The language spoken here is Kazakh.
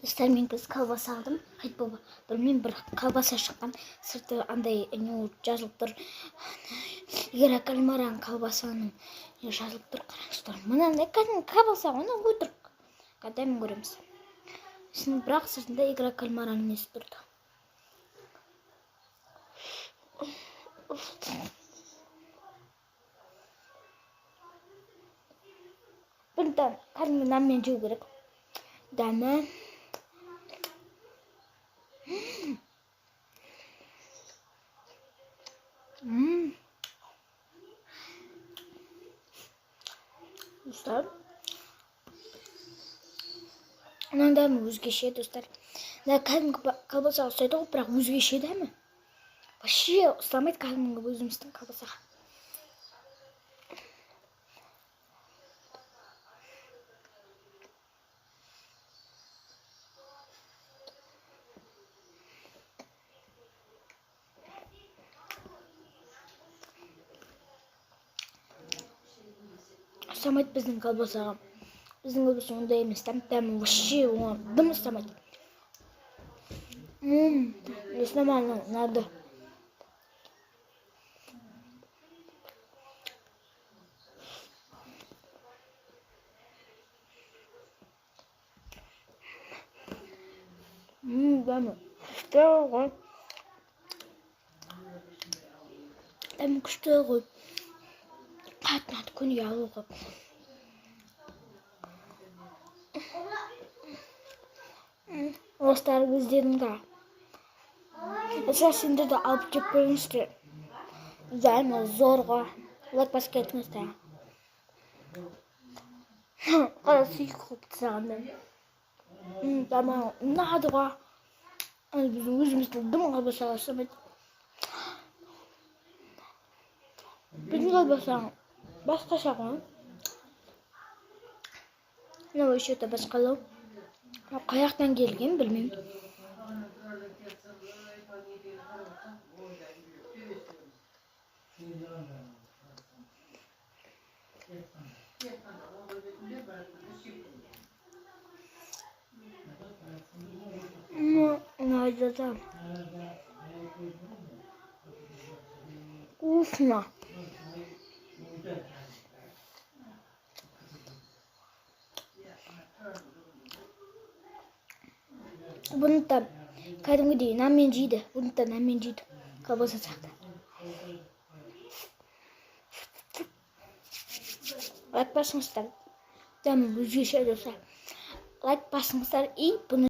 Dostlar мен кыз колбаса алдым. Хайт баба. Білмеймін, бір колбаса шыққан. Сырты андай жазылып тұр. Игра кальмаран колбасаның жазылып тұр. Қараңыздар. Мынандай колбаса, оны өтірік. Қайдан көреміз. Бірақ сыртында игра кальмаран несі тұрды. Бұндан кәдімгі наммен жеу керек. Дәмі. Достар. Оның дәмі өзгеше, достар. Кәдімгі колбасаға ұстайды ғой, бірақ өзгеше дәмі. Вообще ұстамайды кәдімгі өзіміздің колбасаға. Ұстамайды біздің колбасаға. Біздің колбаса ондай емес, дәмі вообще дым ұстамайды. Здесь нормально, надо. Дәмі күшті ғой. Дәмі күшті ғой. Қатынады күнге алуға. Достар, өздеріңді. Сендерді алып жеп көріңіздер. Дәмі зорға. Лайк басып кетіңіздер. Қара сүйік қылып тастағандай. Дәмі ұнады ғой. Біз өзіміздің дым колбасаға ұстамайды. Біздің колбасаң басқаша ғой. Мынау еще-то басқалау. Қаяқтан келген білмеймін. Найдется. Вкусно. Бұны да кәдімгідей наммен жейді. Бұны да наммен жейді. Колбаса сияқты. Лайк басыңыздар. Дәмі өзгеше достар. Лайк басыңыздар и бұны